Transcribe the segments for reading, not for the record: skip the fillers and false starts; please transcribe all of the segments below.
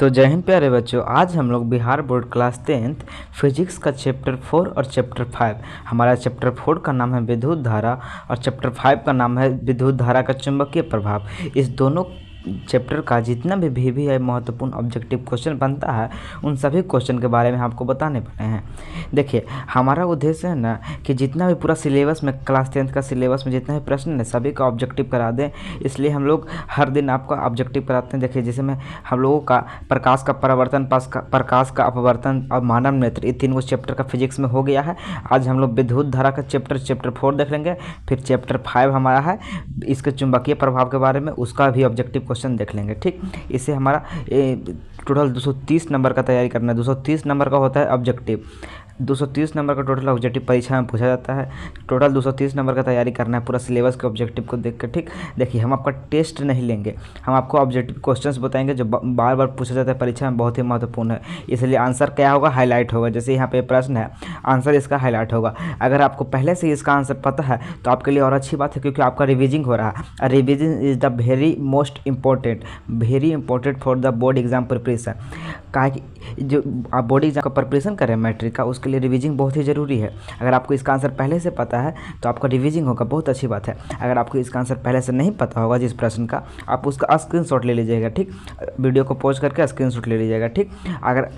तो जय हिंद प्यारे बच्चों, आज हम लोग Bihar board class 10th physics का चैप्टर 4 और चैप्टर 5। हमारा चैप्टर 4 का नाम है विद्युत धारा और चैप्टर 5 का नाम है विद्युत धारा का चुंबकीय प्रभाव। इस दोनों चैप्टर का जितना भी है महत्वपूर्ण ऑब्जेक्टिव क्वेश्चन बनता है, उन सभी क्वेश्चन के बारे में आपको बताने पड़े हैं। देखिए, हमारा उद्देश्य है ना कि जितना भी पूरा सिलेबस में क्लास 10th का सिलेबस में जितना भी प्रश्न है सभी का ऑब्जेक्टिव करा दें, इसलिए हम लोग हर दिन आपका ऑब्जेक्टिव कराते हैं। देखिए, जैसे में हम लोगों का प्रकाश का परावर्तन, प्रकाश का अपवर्तन और मानव नेत्र, ये तीन चैप्टर का फिजिक्स में हो गया है। आज हम लोग विद्युत धारा का चैप्टर 4 देख लेंगे। फिर चैप्टर 5 हमारा है इसके चुंबकीय प्रभाव के बारे में, उसका भी ऑब्जेक्टिव क्वेश्चन देख लेंगे। ठीक, इससे हमारा टोटल 230 नंबर का तैयारी करना है। 230 नंबर का होता है ऑब्जेक्टिव। 230 नंबर का टोटल ऑब्जेक्टिव परीक्षा में पूछा जाता है। टोटल 230 नंबर का तैयारी करना है पूरा सिलेबस के ऑब्जेक्टिव को देख कर। ठीक, देखिए, हम आपका टेस्ट नहीं लेंगे, हम आपको ऑब्जेक्टिव क्वेश्चंस बताएंगे जो बार बार पूछा जाता है परीक्षा में, बहुत ही महत्वपूर्ण है। इसलिए आंसर क्या होगा, हाईलाइट होगा। जैसे यहाँ पे प्रश्न है, आंसर इसका हाईलाइट होगा। अगर आपको पहले से इसका आंसर पता है तो आपके लिए और अच्छी बात है, क्योंकि आपका रिविजिंग हो रहा है। Revision is the very most important for the board exam preparation. कहा कि जो आप बोर्ड एग्जाम का प्रिपरेशन करें मैट्रिक का, उसके लिए रिविजिंग बहुत ही ज़रूरी है। अगर आपको इसका आंसर पहले से पता है तो आपका रिविजिंग होगा, बहुत अच्छी बात है। अगर आपको इसका आंसर पहले से नहीं पता होगा जिस प्रश्न का, आप उसका स्क्रीनशॉट ले लीजिएगा। ठीक, वीडियो को पॉज करके स्क्रीनशॉट ले लीजिएगा। ठीक, अगर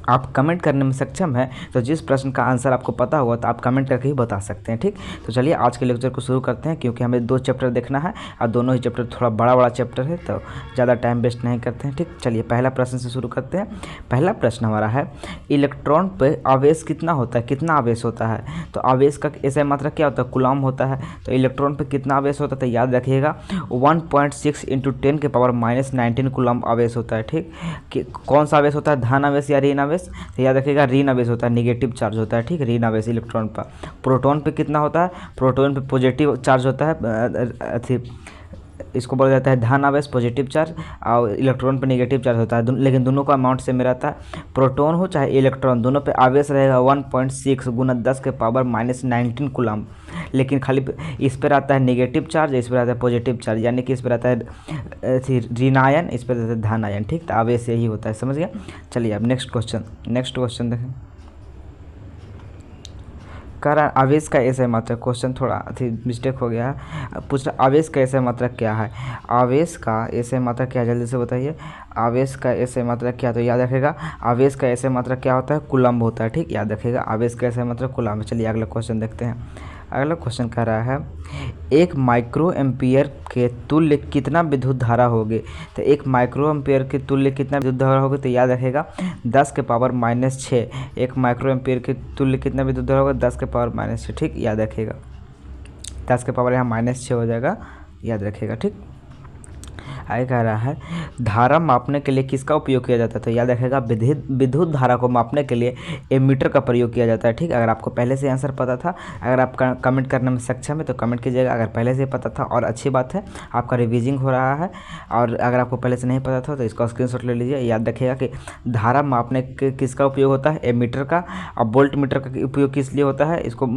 आप कमेंट करने में सक्षम है तो जिस प्रश्न का आंसर आपको पता होगा तो आप कमेंट करके ही बता सकते हैं। ठीक, तो चलिए आज के लेक्चर को शुरू करते हैं, क्योंकि हमें 2 चैप्टर देखना है और दोनों ही चैप्टर थोड़ा बड़ा चैप्टर है, तो ज़्यादा टाइम वेस्ट नहीं करते हैं। ठीक, चलिए पहला प्रश्न से शुरू करते हैं। पहला प्रश्न हमारा है, इलेक्ट्रॉन पे आवेश कितना होता है, कितना आवेश होता है? तो आवेश का ऐसा मात्रा क्या होता है, कूलम होता है। तो इलेक्ट्रॉन पे कितना आवेश होता है, तो याद रखिएगा 1.6 × 10⁻⁻19 कूलम आवेश होता है। ठीक, कि कौन सा आवेश होता है, धन आवेश या ऋण आवेश? तो याद रखिएगा ऋण आवेश होता है, निगेटिव चार्ज होता है। ठीक, ऋण आवेश इलेक्ट्रॉन पर। प्रोटॉन पे कितना होता है, प्रोटॉन पे पॉजिटिव चार्ज होता है, इसको बोला जाता है धन आवेश, पॉजिटिव चार्ज, और इलेक्ट्रॉन पे नेगेटिव चार्ज होता है। लेकिन दोनों का अमाउंट सेम रहता है। प्रोटॉन हो चाहे इलेक्ट्रॉन, दोनों पे आवेश रहेगा 1.6 × 10⁻⁻19 कूलम। लेकिन खाली इस पर आता है नेगेटिव चार्ज, इस पर आता है पॉजिटिव चार्ज, यानी कि इस पर आता है ऋण आयन, इस पर आता है धन आयन। ठीक, तो आवेश यही होता है, समझ गया। चलिए अब नेक्स्ट क्वेश्चन देखें। कह रहा आवेश का ऐसा मात्रक, क्वेश्चन थोड़ा मिस्टेक हो गया है। पूछ रहा आवेश का ऐसा मात्रक क्या है? आवेश का ऐसा मात्रक क्या है, जल्दी से बताइए। आवेश का ऐसा मात्रक क्या है? तो याद रखेगा आवेश का ऐसा मात्रक क्या होता है, कूलम्ब होता है। ठीक, याद रखेगा आवेश का ऐसा मात्रक कूलम्ब है। चलिए अगला क्वेश्चन देखते हैं। अगला क्वेश्चन कह रहा है, 1 माइक्रो एम्पियर के तुल्य कितना विद्युत धारा होगी? तो 1 माइक्रो एम्पियर के तुल्य कितना विद्युत धारा होगी? तो याद रखेगा 10⁻⁻6। 1 माइक्रो एम्पियर के तुल्य कितना विद्युत धारा होगा? 10⁻⁻6। ठीक, याद रखेगा 10⁻⁻ यहाँ -6 हो जाएगा, याद रखेगा। ठीक, आगे कह रहा है, धारा मापने के लिए किसका उपयोग किया जाता है? तो याद रखेगा विद्युत धारा को मापने के लिए एमीटर का प्रयोग किया जाता है। ठीक, अगर आपको पहले से आंसर पता था, अगर आप कमेंट करने में सक्षम है तो कमेंट कीजिएगा। अगर पहले से पता था और अच्छी बात है, आपका रिविजिंग हो रहा है। और अगर आपको पहले से नहीं पता था तो इसका स्क्रीनशॉट ले लीजिए। याद रखिएगा कि धारा मापने के किसका उपयोग होता है, एमीटर का। और वोल्ट मीटर का उपयोग किस लिए होता है, इसको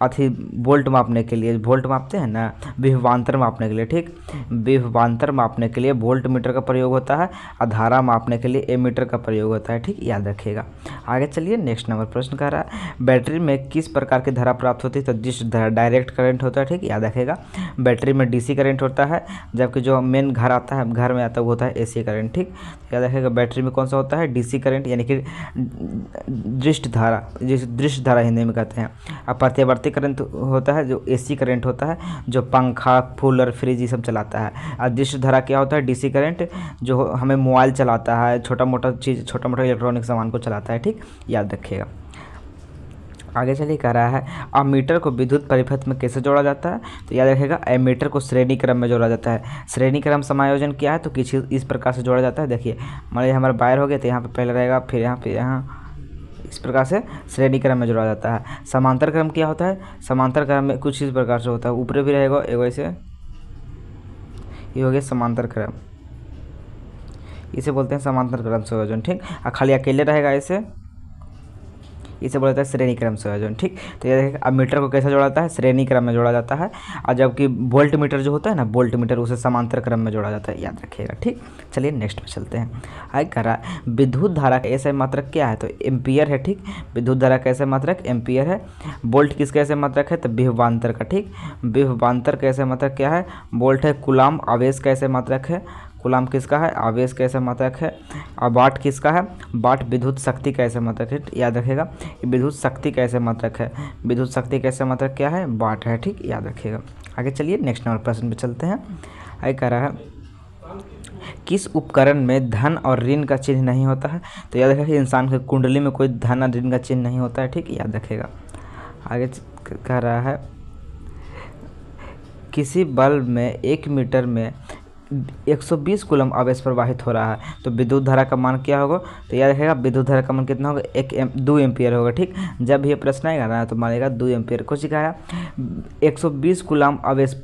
वोल्ट मापने के लिए, वोल्ट मापते हैं ना, विभवांतर मापने के लिए। ठीक, विभवांतर मापने के लिए वोल्ट मीटर का प्रयोग होता है और धारा मापने के लिए एमीटर का प्रयोग होता है। ठीक, याद रखिएगा। आगे चलिए नेक्स्ट नंबर प्रश्न कह रहा है, बैटरी में किस प्रकार की धारा प्राप्त होती है? तो डिश धारा, डायरेक्ट करंट होता है। ठीक, याद रखेगा बैटरी में डीसी करंट होता है, जबकि जो मेन घर आता है, घर में आता है वो होता है एसी करंट। ठीक, याद रखेगा बैटरी में कौन सा होता है, डीसी करंट, यानी कि दृष्ट धारा, जिसे दृष्ट धारा हिंदी में कहते हैं। अब प्रत्यावर्ती करंट होता है जो एसी करंट होता है, जो पंखा, कूलर, फ्रिज ये सब चलाता है। और दृष्ट धारा क्या होता है, डीसी करंट, जो हमें मोबाइल चलाता है, छोटा मोटा इलेक्ट्रॉनिक सामान को चलाता है। ठीक, याद रखिएगा। आगे चलिए कह रहा है, अमीटर को विद्युत परिपथ में कैसे जोड़ा जाता है? तो याद रखेगा एमीटर को श्रेणी क्रम में जोड़ा जाता है। श्रेणी क्रम समायोजन क्या है, तो किस इस प्रकार से जोड़ा जाता है। देखिए, मान लीजिए हमारा वायर हो गया, तो यहाँ पे पहले रहेगा, फिर यहाँ इस प्रकार से श्रेणी क्रम में जोड़ा जाता है। समांतर क्रम क्या होता है, समांतर क्रम में कुछ इस प्रकार से होता है, ऊपर भी रहेगा एक वैसे, ये हो गया समांतर क्रम, इसे बोलते हैं समांतर क्रम संयोजन। ठीक, और खाली अकेले रहेगा ऐसे, इसे बोला जाता है श्रेणी क्रम संयोजन। ठीक, तो ये देखिए अब मीटर को कैसे जोड़ा जाता है, श्रेणी क्रम में जोड़ा जाता है, और जबकि वोल्ट मीटर जो होता है ना, वोल्ट मीटर उसे समांतर क्रम में जोड़ा जाता है, याद रखिएगा। ठीक, चलिए नेक्स्ट में चलते हैं। आगे कह रहा है विद्युत धारा का ऐसे मात्रक क्या है, तो एम्पियर है। ठीक, विद्युत धारा का ऐसे मात्रक एम्पियर है। वोल्ट किसका ऐसे मात्रक है, तो विभवांतर का। ठीक, विभवांतर का ऐसे मात्रक क्या है, वोल्ट है। कूलाम आवेश का ऐसे मात्रक है, कूलाम किसका है, आवेश का ऐसे मात्रक है। और वाट किसका है, वाट विद्युत शक्ति का ऐसे मात्रक है, याद रखिएगा। विद्युत शक्ति का ऐसे मात्रक है, विद्युत शक्ति का ऐसे मात्रक क्या है, वाट है। ठीक, याद रखिएगा। आगे चलिए नेक्स्ट नंबर प्रश्न पे चलते हैं। आगे कह रहा है किस उपकरण में धन और ऋण का चिन्ह नहीं होता है, तो याद रखिएगा इंसान के कुंडली में कोई धन और ऋण का चिन्ह नहीं होता है। ठीक, याद रखिएगा। आगे कह रहा है किसी बल्ब में 1 मीटर में 120 कूलम आवेश प्रवाहित हो रहा है, तो विद्युत धारा का मान क्या होगा, तो याद रखिएगा विद्युत धारा का मान कितना होगा, 2 एम्पियर होगा। ठीक, जब ये प्रश्न आएगा ना तो मानेगा 2 एम्पियर। कुछ कह रहा है 120 कूलम आवेश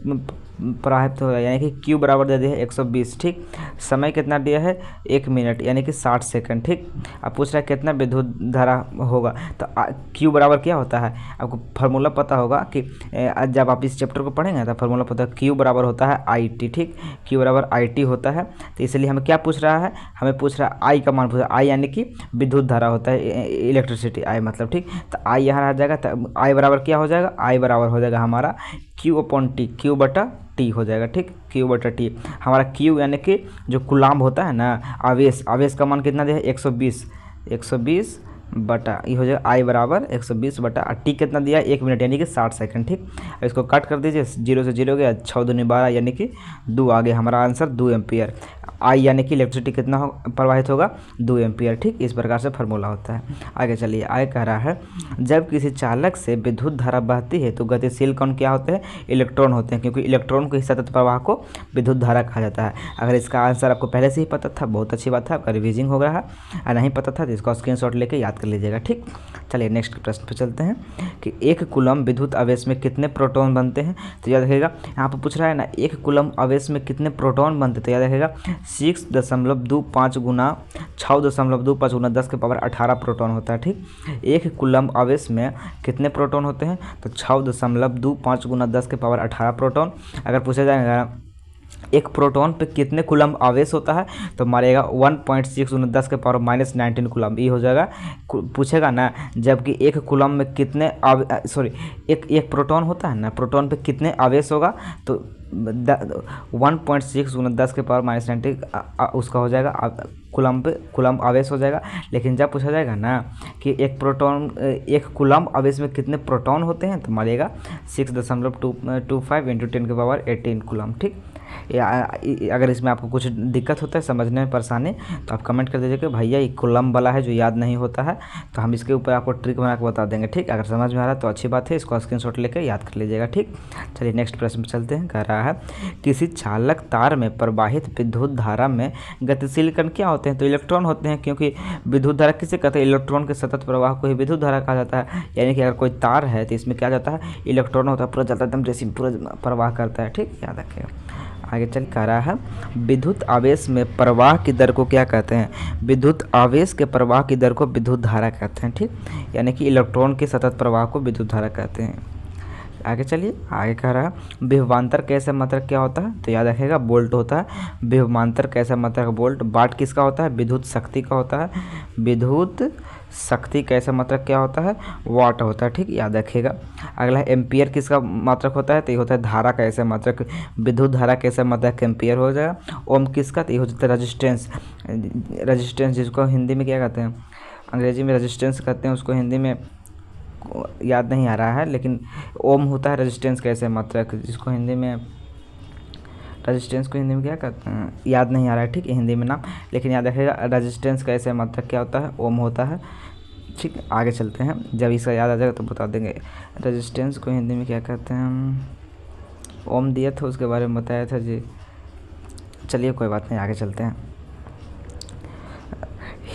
प्रवाहित हो रहा है, यानी कि Q बराबर दे दिया है 120। ठीक, समय कितना दिया है 1 मिनट यानी कि 60 सेकंड। ठीक, अब पूछ रहा है कितना विद्युत धारा होगा, तो Q बराबर क्या होता है, आपको फार्मूला पता होगा कि जब आप इस चैप्टर को पढ़ेंगे तो फार्मूला पता है, Q बराबर होता है IT। ठीक, Q बराबर IT होता है। तो इसलिए हमें क्या पूछ रहा है, हमें पूछ रहा है I का मान पूछ रहा है। I यानी कि विद्युत धारा होता है, इलेक्ट्रिसिटी I मतलब। ठीक, तो I यहाँ आ जाएगा, तो I बराबर क्या हो जाएगा, I बराबर हो जाएगा हमारा Q/T, Q बटा T हो जाएगा। ठीक, Q बटा T हमारा Q यानी कि जो कूलाम होता है ना, आवेश, आवेश का मान कितना दिया है 120 बटा ये हो जाएगा I बराबर 120 बटा T कितना दिया है 1 मिनट यानी कि 60 सेकंड। ठीक, इसको कट कर दीजिए, 0 से 0 गया, 6 दूनी 12 यानी कि 2 आ गया हमारा आंसर 2 एम्पियर। I यानी कि इलेक्ट्रिसिटी कितना प्रवाहित होगा 2 एम्पियर। ठीक, इस प्रकार से फार्मूला होता है। आगे चलिए। आगे कह रहा है जब किसी चालक से विद्युत धारा बहती है तो गतिशील कण क्या होते हैं, इलेक्ट्रॉन होते हैं, क्योंकि इलेक्ट्रॉन को ही सतत प्रवाह को विद्युत धारा कहा जाता है। अगर इसका आंसर आपको पहले से ही पता था, बहुत अच्छी बात है, आपका रिविजिंग हो रहा है। और नहीं पता था तो इसका स्क्रीनशॉट लेके याद कर लीजिएगा। ठीक, चलिए नेक्स्ट प्रश्न पे चलते हैं कि 1 कूलम विद्युत आवेश में कितने प्रोटॉन बनते हैं, तो याद रखिएगा यहाँ पर पूछ रहा है ना 1 कूलम आवेश में कितने प्रोटॉन बनते हैं, तो याद रखिएगा 6.25 गुना 6.25 गुना 10 के पावर 18 प्रोटॉन होता है। ठीक, 1 कूलम आवेश में कितने प्रोटॉन होते हैं, तो 6.25 गुना 10 के पावर 18 प्रोटॉन। अगर पूछा जाएगा एक प्रोटॉन पे कितने कूलम आवेश होता है, तो मारेगा 1.6 गुना 10 के पावर -19 कूलम, ये हो जाएगा। पूछेगा ना जबकि 1 कूलम में कितने एक प्रोटॉन होता है ना, प्रोटॉन पे कितने आवेश होगा, तो 1.6 गुना 10 के पावर -19 उसका हो जाएगा कूलम आवेश हो जाएगा। लेकिन जब पूछा जाएगा ना कि एक कूलम आवेश में कितने प्रोटॉन होते हैं, तो मारेगा 6.25 × 10 के पावर 18 कूलम। ठीक, अगर इसमें आपको कुछ दिक्कत होता है समझने में परेशानी, तो आप कमेंट कर दीजिए कि भैया ये कूलम वाला है जो याद नहीं होता है, तो हम इसके ऊपर आपको ट्रिक बना के बता देंगे। ठीक, अगर समझ में आ रहा है तो अच्छी बात है, इसको स्क्रीनशॉट लेकर याद कर लीजिएगा। ठीक, चलिए नेक्स्ट प्रश्न पर चलते हैं। कह रहा है किसी चालक तार में प्रवाहित विद्युत धारा में गतिशील कण क्या होते हैं, तो इलेक्ट्रॉन होते हैं, क्योंकि विद्युत धारा किसे कहते हैं, इलेक्ट्रॉन के सतत प्रवाह को ही विद्युत धारा कहा जाता है। यानी कि अगर कोई तार है तो इसमें क्या जाता है, इलेक्ट्रॉन होता है, पूरा चलता है एकदम जैसे पूरा प्रवाह करता है। ठीक, याद रखिएगा। आगे चल कह रहा है विद्युत आवेश में प्रवाह की दर को क्या कहते हैं, विद्युत आवेश के प्रवाह की दर को विद्युत धारा कहते हैं। ठीक, यानी कि इलेक्ट्रॉन के सतत प्रवाह को विद्युत धारा कहते हैं। आगे चलिए। आगे कह रहा है विभवांतर कैसे मात्रक क्या होता है, तो याद रखिएगा वोल्ट होता है। विभवांतर कैसे मात्रक वोल्ट। वाट किसका होता है, विद्युत शक्ति का होता है। विद्युत शक्ति कैसे मात्रक क्या होता है, वाट होता है। ठीक, याद रखिएगा। अगला है एम्पियर किसका मात्रक होता है, तो ये होता है धारा का ऐसे मात्रक। विद्युत धारा कैसे मात्रक एम्पियर हो जाएगा। ओम किसका, तो ये हो जाता है रजिस्टेंस जिसको हिंदी में क्या कहते हैं, अंग्रेजी में रेजिस्टेंस कहते हैं, उसको हिंदी में याद नहीं आ रहा है, लेकिन ओम होता है रेजिस्टेंस कैसे मात्रक, जिसको हिंदी में रेजिस्टेंस को हिंदी में क्या कहते हैं, याद नहीं आ रहा है। ठीक, हिंदी में नाम, लेकिन याद रखिएगा रेजिस्टेंस कैसे मात्रक क्या होता है, ओम होता है। ठीक, आगे चलते हैं, जब इसका याद आ जाएगा तो बता देंगे। रेजिस्टेंस को हिंदी में क्या कहते हैं, ओम दिया था उसके बारे में बताया था जी। चलिए कोई बात नहीं, आगे चलते हैं।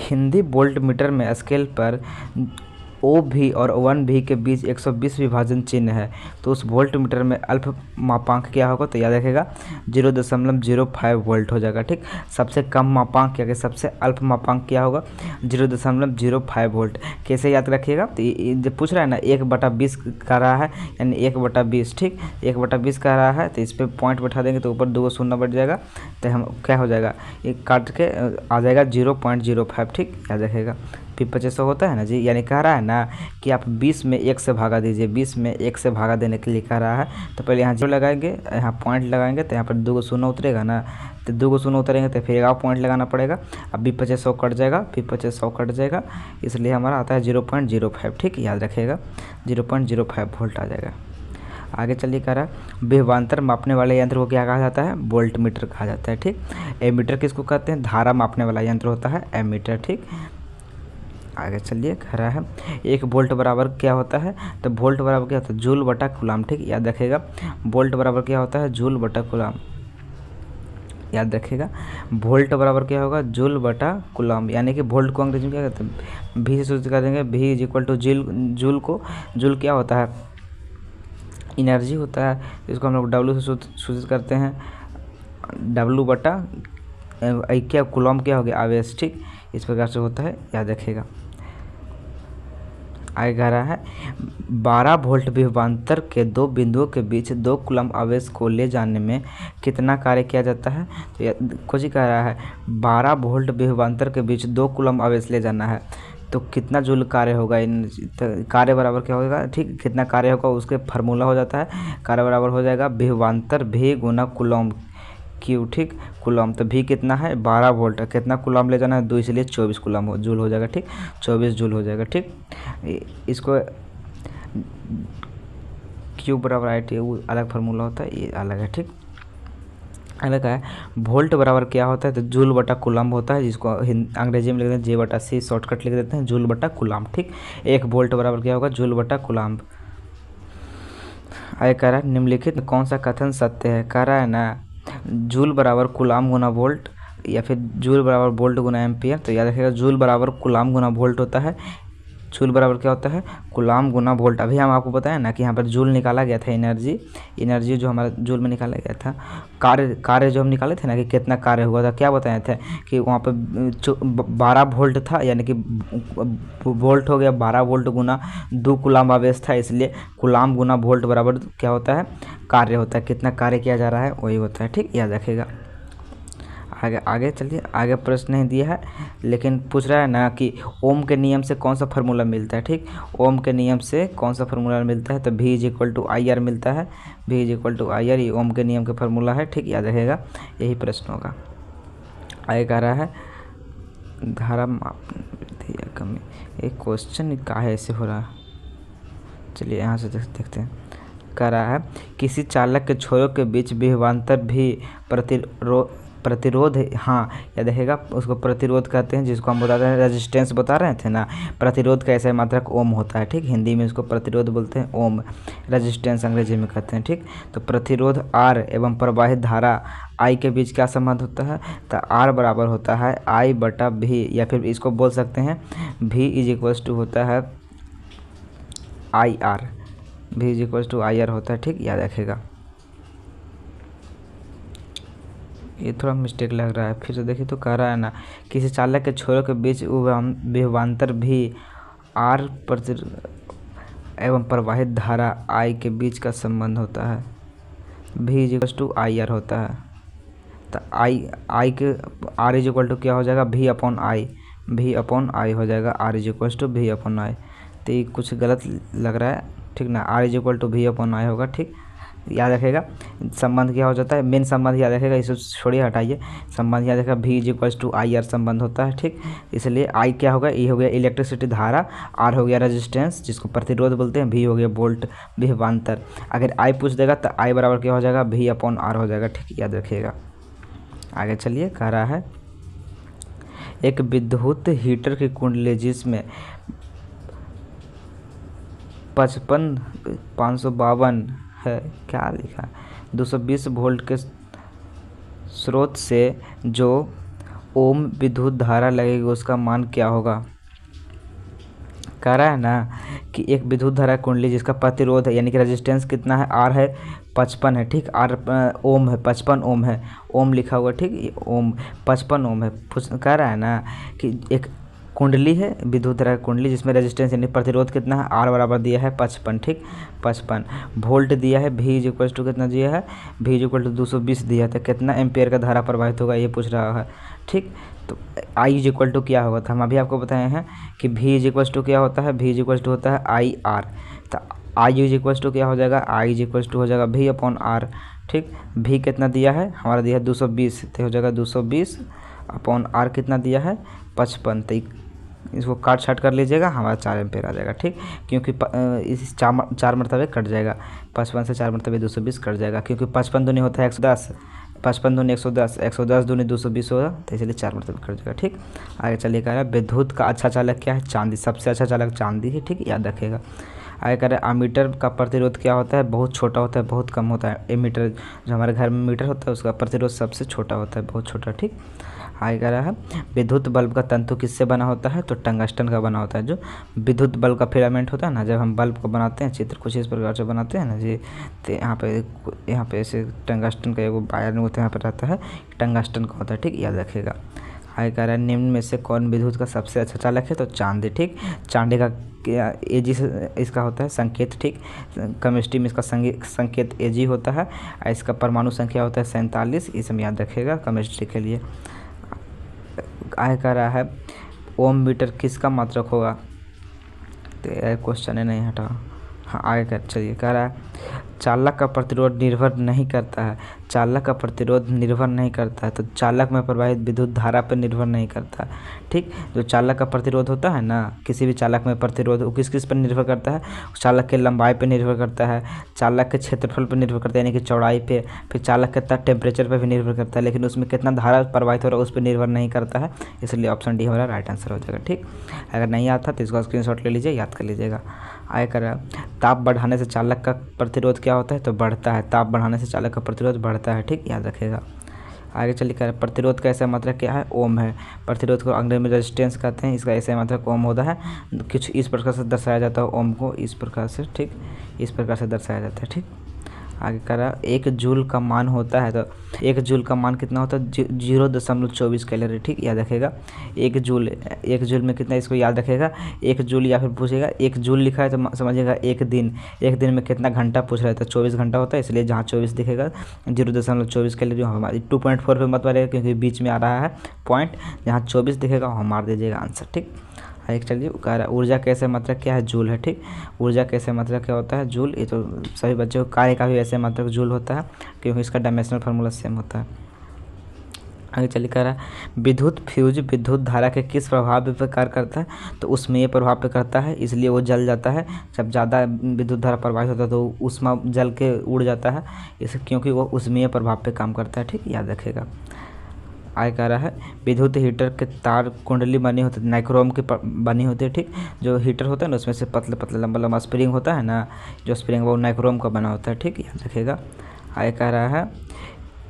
हिंदी वोल्ट मीटर में स्केल पर ओ भी और 1 भी के बीच 120 विभाजन चिन्ह है तो उस वोल्ट मीटर में अल्प मापांक क्या होगा, तो याद रखेगा 0.05 वोल्ट हो जाएगा। ठीक, सबसे कम मापांक क्या, सबसे अल्प मापांक क्या होगा, 0.05 वोल्ट। कैसे याद रखिएगा, तो जब पूछ रहा है ना 1/20 कर रहा है, यानी 1/20। ठीक, 1/20 कर रहा है तो इस पर पॉइंट बैठा देंगे तो ऊपर 2 शून्य बढ़ जाएगा, तो हम क्या हो जाएगा, ये काट के आ जाएगा 0.05। ठीक, याद रखेगा। फिर 2500 होता है ना जी, यानी कह रहा है ना कि आप 20 में 1 से भागा दीजिए, 20 में 1 से भागा देने के लिए कह रहा है। तो पहले यहाँ 0 लगाएंगे, यहाँ पॉइंट लगाएंगे तो यहाँ पर 2 शून्य उतरेगा ना, तो 2 शून्य उतरेंगे तो फिर आप पॉइंट लगाना पड़ेगा। अब भी 2500 कट जाएगा, फिर 2500 कट जाएगा, इसलिए हमारा आता है 0.05। ठीक, याद रखिएगा 0.05 वोल्ट आ जाएगा। आगे चलिए कह रहा है विभवांतर मापने वाले यंत्र को क्या कहा जाता है, वोल्ट मीटर कहा जाता है। ठीक, एमीटर किसको कहते हैं, धारा मापने वाला यंत्र होता है एमीटर। ठीक, आगे चलिए कह रहा है 1 वोल्ट बराबर क्या होता है, तो वोल्ट बराबर क्या होता है, जूल बटा कूलाम। ठीक, याद रखेगा वोल्ट बराबर क्या होता है, जूल बटा कूलाम। याद रखेगा वोल्ट बराबर क्या होगा, जूल बटा कूलाम, यानी कि वोल्ट को अंग्रेजी में क्या कहते हैं, भी से सूचित कर देंगे। भी इज इक्वल टू जूल को, जूल क्या होता है, एनर्जी होता है, इसको हम लोग डब्ल्यू से सूचित करते हैं, डब्ल्यू बटा क्या, कूलम क्या हो गया, आवेश। ठीक, इस प्रकार से होता है, याद रखेगा। आगे कह रहा है 12 वोल्ट विभवांतर के 2 बिंदुओं के बीच 2 कूलम आवेश को ले जाने में कितना कार्य किया जाता है, तो कुछ ही कह रहा है 12 वोल्ट विभवांतर के बीच 2 कूलम आवेश ले जाना है तो कितना जूल कार्य होगा, इन कार्य बराबर क्या होगा। ठीक, कितना कार्य होगा उसके फार्मूला हो जाता है, कार्य बराबर हो जाएगा विभवांतर भी गुना कूलम क्यू। ठीक, कूलम तो भी कितना है 12 वोल्ट, कितना कूलम ले जाना है 2, इसलिए 24 कूलम हो जूल हो जाएगा। ठीक, 24 जूल हो जाएगा। ठीक, इसको क्यू बराबर आई टी, वो अलग फार्मूला होता है, ये अलग है। ठीक, अलग है। वोल्ट बराबर क्या होता है, तो जूल बटा कूलम होता है, जिसको अंग्रेजी में लिख देते हैं J/C, शॉर्टकट लिख देते हैं जूल बटा कूलम। ठीक, 1 वोल्ट बराबर क्या होगा, जूल बटा कूलम। आगे कह रहा है निम्नलिखित में कौन सा कथन सत्य है, कह रहा है ना जूल बराबर कूलम गुना वोल्ट या फिर जूल बराबर वोल्ट गुना एम्पियर। तो याद रखिएगा जूल बराबर कूलम गुना वोल्ट होता है, जूल बराबर क्या होता है, कूलम गुना वोल्ट। अभी हम आपको बताया ना कि यहाँ पर जूल निकाला गया था, एनर्जी जो हमारा जूल में निकाला गया था। कार्य जो हम निकाले थे ना कि कितना कार्य हुआ था, क्या बताए थे कि वहाँ पर 12 वोल्ट था, यानी कि वोल्ट हो गया 12 वोल्ट गुना 2 कूलम आवेश था, इसलिए कूलम गुना वोल्ट बराबर क्या होता है, कार्य होता है, कितना कार्य किया जा रहा है वही होता है। ठीक, याद रखेगा। आगे चलिए, आगे प्रश्न नहीं दिया है लेकिन पूछ रहा है ना कि ओम के नियम से कौन सा फार्मूला मिलता है। ठीक, ओम के नियम से कौन सा फार्मूला मिलता है, तो V is equal to IR मिलता है, V is equal to IR, ये ओम के नियम का फार्मूला है। ठीक, याद रखेगा, यही प्रश्न होगा। आगे कह रहा है धारा मापन या कमी, एक क्वेश्चन काहे ऐसे हो रहा है, चलिए यहाँ से देखते हैं। कह रहा है किसी चालक के छोरों के बीच विभवांतर भी प्रतिरोध, हाँ याद रखेगा उसको प्रतिरोध कहते हैं, जिसको हम बताते हैं रेजिस्टेंस बता रहे थे ना, प्रतिरोध का ऐसा मात्रक ओम होता है। ठीक, हिंदी में इसको प्रतिरोध बोलते हैं, ओम, रेजिस्टेंस अंग्रेजी में कहते हैं। ठीक, तो प्रतिरोध R एवं प्रवाहित धारा I के बीच क्या संबंध होता है, तो R बराबर होता है I बटा V, या फिर इसको बोल सकते हैं V इज इक्वल्स टू होता है IR, V is equals to IR होता है। ठीक, याद रखेगा। ये थोड़ा मिस्टेक लग रहा है, फिर से देखिए तो कह रहा है ना किसी चालक के छोरों के बीच विभवांतर भी R एवं प्रवाहित धारा I के बीच का संबंध होता है, V is equal to IR होता है। तो I के R इज इक्वल टू क्या हो जाएगा, V अपॉन I हो जाएगा, R is equal to V upon I। तो ये कुछ गलत लग रहा है, ठीक ना, R is equal to V upon I होगा। ठीक, याद रखेगा संबंध क्या हो जाता है, मेन संबंध याद रखेगा, इसे छोड़िए हटाइए, संबंध याद रखेगा V is equals to IR संबंध होता है। ठीक, इसलिए I क्या होगा, E हो गया इलेक्ट्रिसिटी धारा, R हो गया रेजिस्टेंस जिसको प्रतिरोध बोलते हैं, V हो गया वोल्ट विभवांतर। अगर I पूछ देगा तो I बराबर क्या हो जाएगा, V अपॉन R हो जाएगा। ठीक, याद रखिएगा। आगे चलिए, कह रहा है एक विद्युत हीटर की कुंडली जिसमें 55,552 है, क्या लिखा है, 220 वोल्ट के स्रोत से जो ओम विद्युत धारा लगेगी उसका मान क्या होगा। कह रहा है ना कि एक विद्युत धारा कुंडली जिसका प्रतिरोध है यानी कि रेजिस्टेंस कितना है, आर है 55 है, ठीक, आर ओम है, 55 ओम है, ओम लिखा हुआ, ठीक, ये ओम 55 ओम है। कह रहा है ना कि एक कुंडली है, विद्युत धारा कुंडली जिसमें रेजिस्टेंस यानी प्रतिरोध कितना है, आर बराबर दिया है 55, ठीक, 55 वोल्ट दिया है, भी इक्वल टू कितना दिया है, भी इक्वल टू 220 दिया है, तो कितना एम्पियर का धारा प्रवाहित होगा ये पूछ रहा है, ठीक। तो आई इज इक्वल टू क्या होगा, तो हम अभी आपको बताए हैं कि भी इज इक्वल टू क्या होता है, भी इज इक्वल टू होता है आई आर, तो आई इज इक्वल टू क्या हो जाएगा, आई इज इक्वल टू हो जाएगा भी अपॉन आर, ठीक। भी कितना दिया है, हमारा दिया है 220, तो हो जाएगा 220 अपॉन आर कितना दिया है 55, तो इसको काट छाट कर लीजिएगा, हमारा 4 एम्पेयर आ जाएगा, ठीक, क्योंकि इस 4 मरतबे कट जाएगा, 55 से 4 मरतबे 220 कट जाएगा, क्योंकि 55 दूनी होता है 110, 55 दूनी 110, 110 दूनी 220 होगा, तो इसलिए 4 मरतबे कट जाएगा, ठीक। आगे चलिए कह रहा है विद्युत का अच्छा चालक क्या है, चांदी, सबसे अच्छा चालक चांदी है, ठीक, याद रखिएगा। आगे कह रहे हैं अमीटर का प्रतिरोध क्या होता है, बहुत छोटा होता है, बहुत कम होता है। एमीटर जो हमारे घर में मीटर होता है उसका प्रतिरोध सबसे छोटा होता है, बहुत छोटा, ठीक। आगे कह रहा है विद्युत बल्ब का तंतु किससे बना होता है, तो टंगस्टन का बना होता है। जो विद्युत बल्ब का फिलामेंट होता है ना, जब हम बल्ब को बनाते हैं, चित्र कुछ इस प्रकार से बनाते हैं ना जी, तो यहाँ पे ऐसे टंगस्टन का एक वायर होता है, यहाँ पर रहता है, टंगस्टन का होता है, ठीक, याद रखिएगा। आगे कह रहा है निम्न में से कौन विद्युत का सबसे अच्छा चालक है, तो चांदी, ठीक। चांदी का एजी इसका होता है संकेत, ठीक, केमिस्ट्री में इसका संकेत एजी होता है, और इसका परमाणु संख्या होता है 47, ये सब याद रखिएगा केमिस्ट्री के लिए। आगे कह रहा है ओम मीटर किसका मात्रक होगा, तो क्वेश्चन नहीं हटा, हाँ आगे कर चलिए। कह रहा है चालक का प्रतिरोध निर्भर नहीं करता है, चालक का प्रतिरोध निर्भर नहीं करता है, तो चालक में प्रवाहित विद्युत धारा पर निर्भर नहीं करता है, ठीक। जो चालक का प्रतिरोध होता है ना, किसी भी चालक में प्रतिरोध वो किस किस पर निर्भर करता है, चालक के लंबाई पर निर्भर करता है, चालक के क्षेत्रफल पर निर्भर करता है यानी कि चौड़ाई पे, फिर चालक के टेम्परेचर पर भी निर्भर करता है, लेकिन उसमें कितना धारा प्रवाहित हो रहा है उस पर निर्भर नहीं करता है, इसलिए ऑप्शन डी हमारा राइट आंसर हो जाएगा, ठीक। अगर नहीं आता तो इसका स्क्रीनशॉट ले लीजिए, याद कर लीजिएगा। आगे कर रहा है ताप बढ़ाने से चालक का प्रतिरोध क्या होता है, तो बढ़ता है, ताप बढ़ाने से चालक का प्रतिरोध बढ़ता है, ठीक, याद रखेगा। आगे चलिए कर प्रतिरोध का ऐसा मात्रक क्या है, ओम है। प्रतिरोध को अंग्रेजी में रेजिस्टेंस कहते हैं, इसका ऐसा मात्रक ओम होता है। कुछ इस प्रकार से दर्शाया जाता है ओम को, इस प्रकार से, ठीक, इस प्रकार से दर्शाया जाता है, ठीक। आगे कह रहा 1 जूल का मान होता है, तो 1 जूल का मान कितना होता है, 0.24 कैलोरी, ठीक, याद रखेगा। 1 जूल में कितना, इसको याद रखेगा। 1 जूल या फिर पूछेगा 1 जूल लिखा है तो समझिएगा एक दिन में कितना घंटा पूछ रहा है, तो 24 घंटा होता है, इसलिए जहाँ 24 दिखेगा 0.24 कैलोरी हमारी 2.4 पे मत मारिएगा, क्योंकि बीच में आ रहा है पॉइंट, जहाँ 24 दिखेगा वहाँ मार दीजिएगा आंसर, ठीक। एक चलिए कह रहा है ऊर्जा कैसे मात्रक क्या है, जूल है, ठीक। ऊर्जा कैसे मात्रक क्या होता है, जूल। ये तो सभी बच्चों को कार्य का भी ऐसे मात्रक जूल होता है, क्योंकि इसका डायमेंशनल फार्मूला सेम होता है। आगे चलिए कह रहा है विद्युत फ्यूज विद्युत धारा के किस प्रभाव पर कार्य करता है, तो उसमें ये प्रभाव पे करता है, इसलिए वो जल जाता है। जब ज़्यादा विद्युत धारा प्रवाहित होता है तो उष्मा जल के उड़ जाता है, इसे क्योंकि वो उसमें प्रभाव पे काम करता है, ठीक, याद रखेगा। आगे कह रहा है विद्युत हीटर के तार कुंडली बनी होती है, नाइक्रोम की बनी होती है, ठीक। जो हीटर होता है ना उसमें से पतले पतले लंबा लंबा स्प्रिंग होता है ना, जो स्प्रिंग वो नाइक्रोम का बना होता है, ठीक, याद रखिएगा। आगे कह रहा है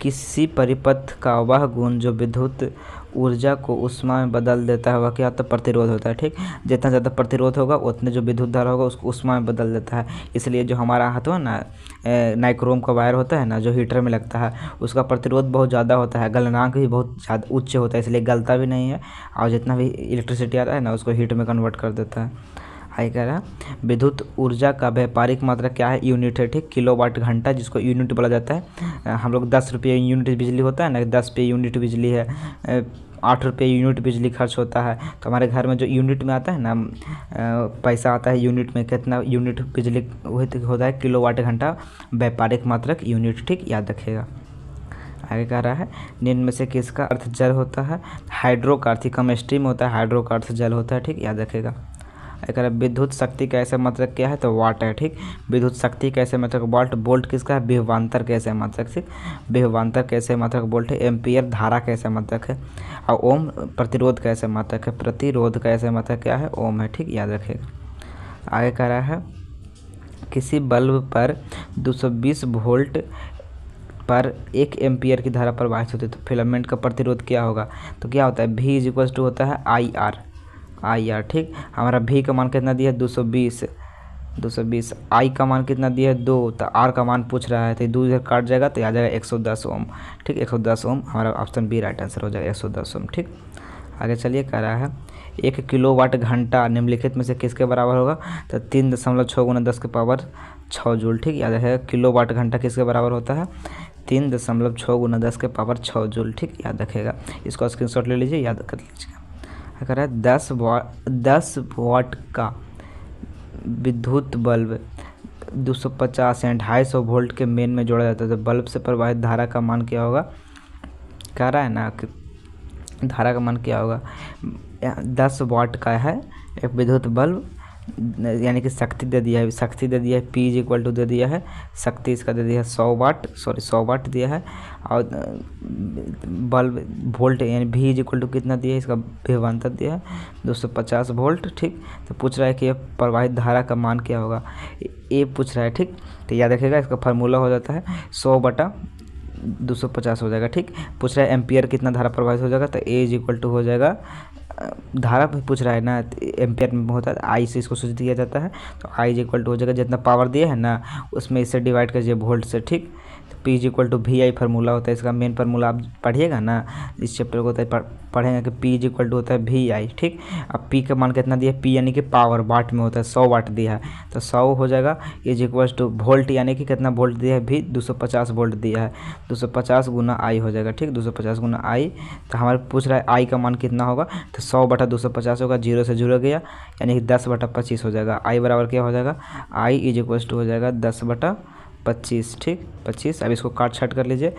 किसी परिपथ का वह गुण जो विद्युत ऊर्जा को ऊष्मा में बदल देता है वह क्या होता है, प्रतिरोध होता है, ठीक। जितना ज़्यादा प्रतिरोध होगा उतने जो विद्युत धारा होगा उसको ऊष्मा में बदल देता है, इसलिए जो हमारा हाथ है ना नाइक्रोम का वायर होता है ना, जो हीटर में लगता है, उसका प्रतिरोध बहुत ज़्यादा होता है, गलनांक भी बहुत ज़्यादा उच्च होता है, इसलिए गलता भी नहीं है, और जितना भी इलेक्ट्रिसिटी आता है ना उसको हीट में कन्वर्ट कर देता है। आगे कह रहा है विद्युत ऊर्जा का व्यापारिक मात्रा क्या है, यूनिट है, ठीक, किलोवाट घंटा, जिसको यूनिट बोला जाता है। हम लोग 10 रुपये यूनिट बिजली होता है ना, 10 पे यूनिट बिजली है, 8 रुपये यूनिट बिजली खर्च होता है, तो हमारे घर में जो यूनिट में आता है ना पैसा आता है, यूनिट में कितना यूनिट बिजली होता है, किलोवाट घंटा व्यापारिक मात्रक यूनिट, ठीक, याद रखिएगा। आगे कह रहा है निम्न में से किसका अर्थ जल होता है, हाइड्रो का अर्थ केमिस्ट्री में होता है, हाइड्रो का अर्थ जल होता है, ठीक, याद रखेगा। अगर विद्युत शक्ति का ऐसा मात्रक क्या है, तो वाट है, ठीक। विद्युत शक्ति का ऐसा मात्रक वाट। वोल्ट किसका है, विभवांतर का ऐसा मात्रक, ठीक। विभवांतर का ऐसा मात्रक वोल्ट है। एम्पियर धारा का ऐसा मात्रक है, और ओम प्रतिरोध का ऐसा मात्रक है। प्रतिरोध का ऐसा मात्रक क्या है, ओम है, ठीक, याद रखिएगा। आगे कह रहा है किसी बल्ब पर 220 वोल्ट पर 1 एम्पियर की धारा प्रवाहित होती है, तो फिलामेंट का प्रतिरोध क्या होगा, तो क्या होता है, भी इज इक्वल टू होता है आई आर, आई आर, ठीक। हमारा भी का मान कितना दिया है 220, 220। आई का मान कितना दिया है 2, तो आर का मान पूछ रहा है, तो 2 इधर काट जाएगा तो आ जाएगा 110 ओम, ठीक। 110 ओम हमारा ऑप्शन बी राइट आंसर हो जाएगा, 110 ओम, ठीक। आगे चलिए, कह रहा है 1 किलोवाट घंटा निम्नलिखित में से किसके बराबर होगा, तो 3.6 गुना 10 के पावर 6 जूल, ठीक। याद रखेगा किलोवाट घंटा किसके बराबर होता है, 3.6 गुना 10 के पावर 6 जूल, ठीक। याद रखेगा, इसको स्क्रीनशॉट ले लीजिए, याद कर लीजिएगा। कह रहा है 10 वाट का विद्युत बल्ब 250 या 250 वोल्ट के मेन में जोड़ा जाता है, तो बल्ब से प्रवाहित धारा का मान क्या होगा, कह रहा है ना कि धारा का मान क्या होगा। 10 वाट का है एक विद्युत बल्ब, यानी कि शक्ति दे दिया है, शक्ति दे दिया है P इज इक्वल टू दे दिया है शक्ति, इसका दे दिया है 100 वाट दिया है, और बल्ब वोल्ट यानी V इज इक्वल टू कितना दिया है, इसका विभवांतर दिया है 250 वोल्ट, ठीक। तो पूछ रहा है कि प्रवाहित धारा का मान क्या होगा, ये पूछ रहा है, ठीक। तो याद रखिएगा इसका फार्मूला हो जाता है 100/250 हो जाएगा, ठीक। पूछ रहा है एम्पियर कितना धारा प्रवाहित हो जाएगा, तो A इज इक्वल टू हो जाएगा, धारा पूछ रहा है ना, एम्पियर में होता है आई से इसको सूचित किया जाता है, तो आई इज इक्वल टू हो जाएगा जितना पावर दिया है ना उसमें इससे डिवाइड कीजिए वोल्ट से, ठीक। तो P is equal to VI formula होता है, इसका मेन फार्मूला आप पढ़िएगा ना इस चैप्टर को, होता है पढ़ेंगे कि P इज इक्वल टू होता है VI, ठीक। अब P का मान कितना दिया है, P यानी कि पावर वाट में होता है, 100 वाट दिया है, तो 100 हो जाएगा इज इक्वल टू वोल्ट, यानी कि कितना वोल्ट दिया है V 250 वोल्ट दिया है, 250 गुना I हो जाएगा, ठीक। 250 गुना I, तो हमारे पूछ रहा है I का मान कितना होगा, तो 100/250 होगा, 0 से 0 गया यानी कि 10/25 हो जाएगा। I बराबर क्या हो जाएगा, I इज इक्वल टू हो जाएगा 10/25, ठीक। 25, अब इसको काट छाट कर लीजिए,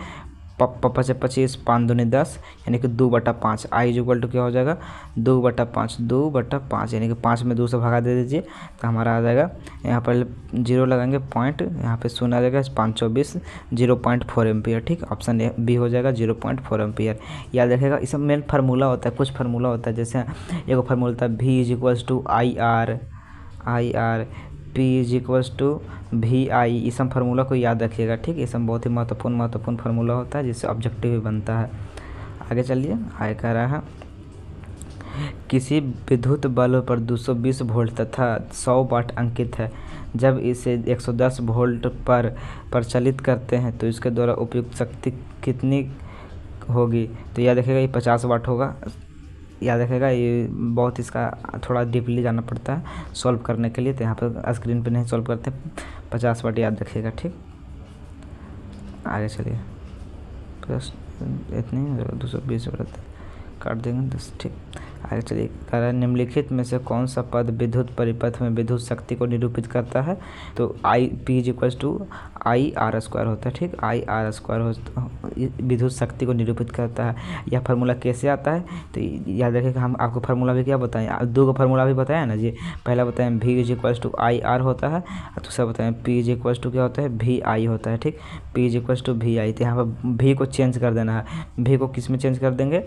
5 से 25, 5 दूनी 10 यानी कि 2/5। I इज इक्वल टू क्या हो जाएगा 2/5 यानी कि 5 में 2 से भगा दे दीजिए, तो हमारा आ जाएगा, यहाँ पर 0 लगाएंगे पॉइंट, यहाँ पे 0 आ जाएगा, 524 0.4 एम्पियर, ठीक। ऑप्शन बी हो जाएगा 0.4 एम्पियर। याद रखेगा इस सब मेन फार्मूला होता है, कुछ फार्मूला होता है, जैसे एक फार्मूला होता है V is equal to IR, P is equals to VI, ये सब फार्मूला को याद रखिएगा, ठीक। ये सब बहुत ही महत्वपूर्ण फार्मूला होता है जिससे ऑब्जेक्टिव भी बनता है। आगे चलिए, आगे कह रहा है किसी विद्युत बल्ब पर 220 वोल्ट तथा 100 वाट अंकित है, जब इसे 110 वोल्ट पर प्रचलित करते हैं तो इसके द्वारा उपयुक्त शक्ति कितनी होगी, तो याद रखिएगा ये 50 वाट होगा। याद रखेगा ये बहुत इसका थोड़ा डीपली जाना पड़ता है सॉल्व करने के लिए, तो यहाँ पर स्क्रीन पे नहीं सॉल्व करते, 50 वाट याद रखिएगा, ठीक। आगे चलिए, प्लस इतनी 220 वाट काट देंगे 10, ठीक। आगे चलिए, कह रहा है निम्नलिखित में से कौन सा पद विद्युत परिपथ में विद्युत शक्ति को निरूपित करता है, तो P is equal to IR² होता है, ठीक। IR² विद्युत शक्ति को निरूपित करता है। यह फार्मूला कैसे आता है, तो याद रखिएगा हम आपको फार्मूला भी क्या बताएं, 2 का फार्मूला भी बताया ना जी। पहला बताएं V is equal to IR होता है, और दूसरा बताएं P इज इक्वल टू क्या होता है VI होता है, ठीक। P is equal to VI, तो यहाँ पर V को चेंज कर देना है, V को किस में चेंज कर देंगे,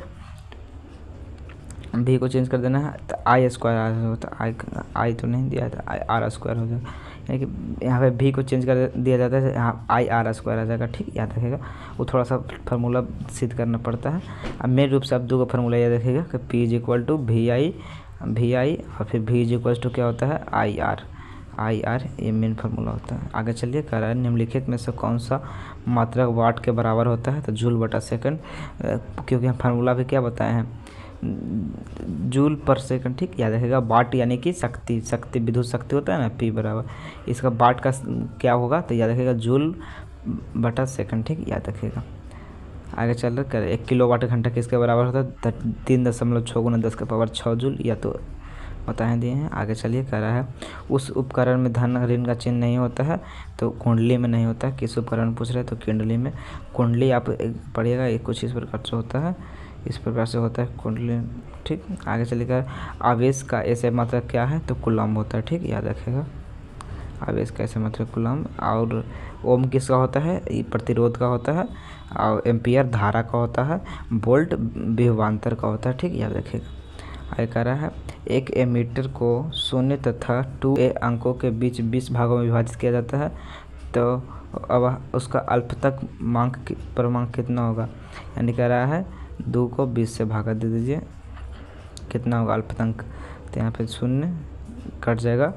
V को चेंज कर देना है, तो I² होता है, I तो नहीं दिया था, IR² हो जाएगा, यानी कि यहाँ पे V को चेंज कर दिया जाता है, यहाँ IR² आ जाएगा, ठीक। याद रखेगा वो थोड़ा सा फार्मूला सिद्ध करना पड़ता है। अब मेन रूप से आप 2 का फार्मूला याद रखेगा कि P is equal to VI और फिर V इज इक्वल टू क्या होता है IR, ये मेन फार्मूला होता है। आगे चलिए, कह रहा है निम्नलिखित में से कौन सा मात्रक वाट के बराबर होता है, तो जूल/सेकंड, क्योंकि हम फार्मूला भी क्या बताए हैं जूल/सेकंड, ठीक। याद रखेगा वाट यानी कि शक्ति विद्युत शक्ति होता है ना P बराबर, इसका वाट का क्या होगा, तो याद रखेगा जूल/सेकंड, ठीक। याद रखेगा। आगे चल रहा है 1 किलोवाट घंटा किसके बराबर होता है, 3.6 गुना 10 के पावर 6 जूल, या तो बताए दिए हैं। आगे चलिए, कह रहा है उस उपकरण में धन ऋण का चिन्ह नहीं होता है, तो कुंडली में नहीं होता है, किस उपकरण पूछ रहे हैं, तो कुंडली में। कुंडली आप पढ़िएगा, ये कुछ इस प्रकार से होता है, इस प्रकार से होता है कुंडली, ठीक। आगे चलिएगा, आवेश का ऐसे मात्रक क्या है, तो कूलम्ब होता है, ठीक। याद रखेगा आवेश का ऐसे मात्रक कूलम्ब, और ओम किसका होता है, ये प्रतिरोध का होता है, और एम्पियर धारा का होता है, वोल्ट विभवांतर का होता है, ठीक। याद रखेगा। आगे कह रहा है एक एमीटर को 0 तथा 2a अंकों के बीच 20 भागों में विभाजित किया जाता है, तो अब उसका अल्पतक क्रमांक कितना होगा, यानी कह रहा है 2 को 20 से भागा दे दीजिए, कितना होगा अल्पतक, तो यहाँ पे 0 कट जाएगा,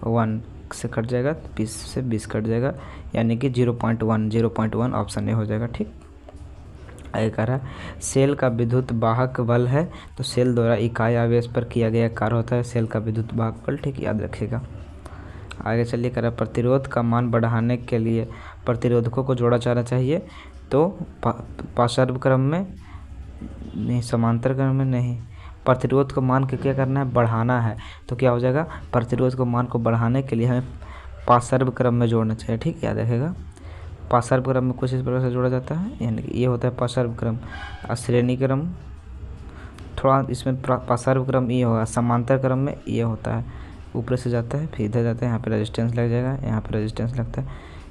1 से कट जाएगा, 20 से 20 कट जाएगा, यानी कि 0.1 ऑप्शन ए हो जाएगा। ठीक, आगे कह रहा है सेल का विद्युत वाहक बल है तो सेल द्वारा इकाई आवेश पर किया गया कार्य होता है सेल का विद्युत वाहक बल। ठीक, याद रखिएगा। आगे चलिए कह रहा है प्रतिरोध का मान बढ़ाने के लिए प्रतिरोधकों को जोड़ा जाना चाहिए तो पार्श्व क्रम में नहीं, समांतर क्रम में नहीं, प्रतिरोध को मान के क्या करना है, बढ़ाना है। तो क्या हो जाएगा, प्रतिरोध को मान को बढ़ाने के लिए हमें पार्श्व क्रम में जोड़ना चाहिए। ठीक, याद रखेगा। पार्श्व क्रम में कुछ इस प्रकार से जोड़ा जाता है, यानी कि ये होता है पार्श्व क्रम, श्रेणी क्रम थोड़ा इसमें पार्श्व क्रम ये होगा, समांतर क्रम में ये होता है, ऊपर से जाता है फिर इधर जाता है, यहाँ पे रेजिस्टेंस लग जाएगा, यहाँ पे रेजिस्टेंस लगता है,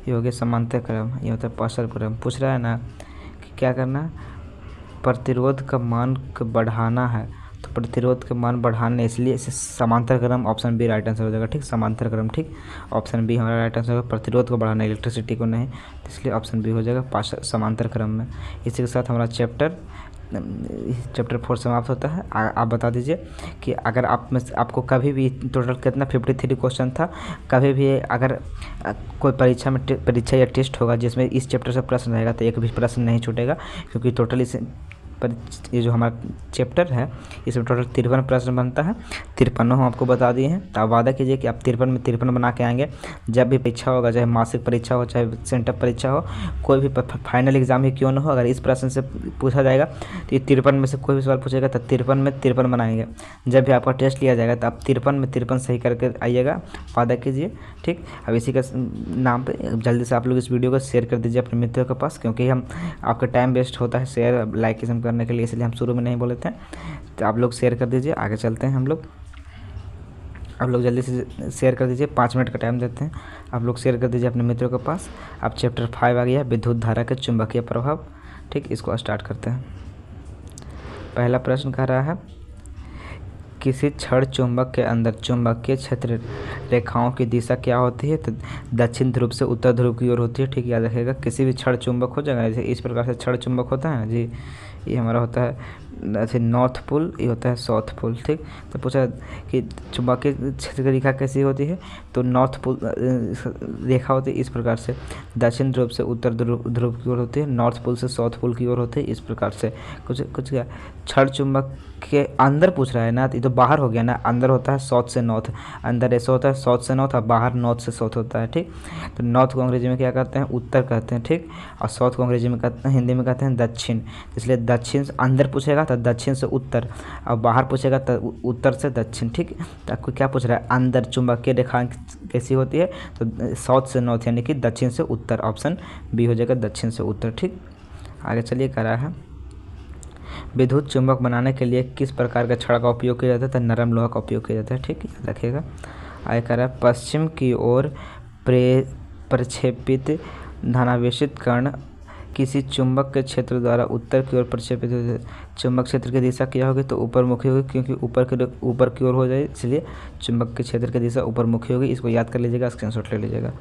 ये हो गया समांतर क्रम, ये होता है पार्श्व क्रम। पूछ रहा है ना कि क्या करना है, प्रतिरोध का मान को बढ़ाना है, तो प्रतिरोध का मान बढ़ाने इसलिए इसे समांतर क्रम, ऑप्शन बी राइट आंसर हो जाएगा। ठीक, समांतर क्रम। ठीक, ऑप्शन बी हमारा राइट आंसर होगा, प्रतिरोध को बढ़ाना, इलेक्ट्रिसिटी को नहीं, तो इसलिए ऑप्शन बी हो जाएगा समांतर क्रम में। इसी के साथ हमारा चैप्टर 4 समाप्त होता है। आप बता दीजिए कि अगर आपको कभी भी टोटल कितना 53 क्वेश्चन था, कभी भी अगर कोई परीक्षा या टेस्ट होगा जिसमें इस चैप्टर से प्रश्न रहेगा तो एक भी प्रश्न नहीं छूटेगा, क्योंकि टोटल इस पर ये जो हमारा चैप्टर है इसमें टोटल 53 प्रश्न बनता है। 53 हम आपको बता दिए हैं, तो आप वादा कीजिए कि आप 53 में 53 बना के आएंगे। जब भी परीक्षा होगा, चाहे मासिक परीक्षा हो, चाहे सेंटर परीक्षा हो, कोई भी फाइनल एग्जाम ही क्यों ना हो, अगर इस प्रश्न से पूछा जाएगा तो ये 53 में से कोई भी सवाल पूछेगा तो 53 में 53 बनाएंगे। जब भी आपका टेस्ट लिया जाएगा तो आप 53 में 53 सही करके आइएगा, वादा कीजिए। ठीक, अब इसी का नाम पे जल्दी से आप लोग इस वीडियो को शेयर कर दीजिए अपने मित्रों के पास, क्योंकि हम आपका टाइम वेस्ट होता है शेयर लाइक करने के लिए, इसलिए हम शुरू में नहीं बोले थे। तो आप लोग शेयर कर दीजिए। आगे चलते हैं हम लोग, आप लोग जल्दी से शेयर कर दीजिए, 5 मिनट का टाइम देते हैं। आप लोग शेयर कर दीजिए अपने मित्रों के पास। अब चैप्टर 5 आ गया, विद्युत धारा के चुंबकीय प्रभाव। ठीक, इसको स्टार्ट करते हैं। पहला प्रश्न कह रहा है किसी क्षण चुंबक के अंदर चुंबकीय क्षेत्र रेखाओं की दिशा क्या होती है, तो दक्षिण ध्रुव से उत्तर ध्रुव की ओर होती है। ठीक, याद रखिएगा। किसी भी क्षण चुंबक हो जाएगा, जैसे इस प्रकार से क्षण चुंबक होता है ना जी, ये हमारा होता है ऐसे नॉर्थ पोल, ये होता है साउथ पोल। ठीक, तो पूछा कि चुंबकीय क्षेत्र की रेखा कैसी होती है, तो नॉर्थ पोल रेखा होती है इस प्रकार से, दक्षिण ध्रुव से उत्तर ध्रुव की ओर होती है, नॉर्थ पोल से साउथ पोल की ओर होती है, इस प्रकार से। कुछ क्या क्षण चुंबक के अंदर पूछ रहा है ना, ये तो बाहर हो गया ना, अंदर होता है साउथ से नॉर्थ, अंदर ऐसा होता है साउथ से नॉर्थ, और बाहर नॉर्थ से साउथ होता है। ठीक, तो नॉर्थ को अंग्रेजी में क्या कहते हैं, उत्तर कहते हैं। ठीक, और साउथ को अंग्रेजी में कहते हैं, हिंदी में कहते हैं दक्षिण। इसलिए दक्षिण से अंदर पूछेगा तो दक्षिण से उत्तर, और बाहर पूछेगा तो उत्तर से दक्षिण। ठीक, तो आपको क्या पूछ रहा है, अंदर चुंबकीय रेखा कैसी होती है, तो साउथ से नॉर्थ यानी कि दक्षिण से उत्तर, ऑप्शन बी हो जाएगा दक्षिण से उत्तर। ठीक, आगे चलिए कह रहा है विद्युत चुंबक बनाने के लिए किस प्रकार के छड़ का उपयोग किया जाता है, तो नरम लोहा का उपयोग किया जाता है। ठीक, याद रखिएगा। आगे कह रहा है पश्चिम की ओर प्रक्षेपित धनावेशित कण किसी चुंबक के क्षेत्र द्वारा उत्तर की ओर प्रक्षेपित होते हैं। चुंबक क्षेत्र की दिशा क्या होगी, तो ऊपर मुखी होगी, क्योंकि ऊपर की ओर हो जाए, इसलिए चुंबक के क्षेत्र की दिशा ऊपर मुखी होगी। इसको याद कर लीजिएगा, स्क्रीनशॉट ले लीजिएगा।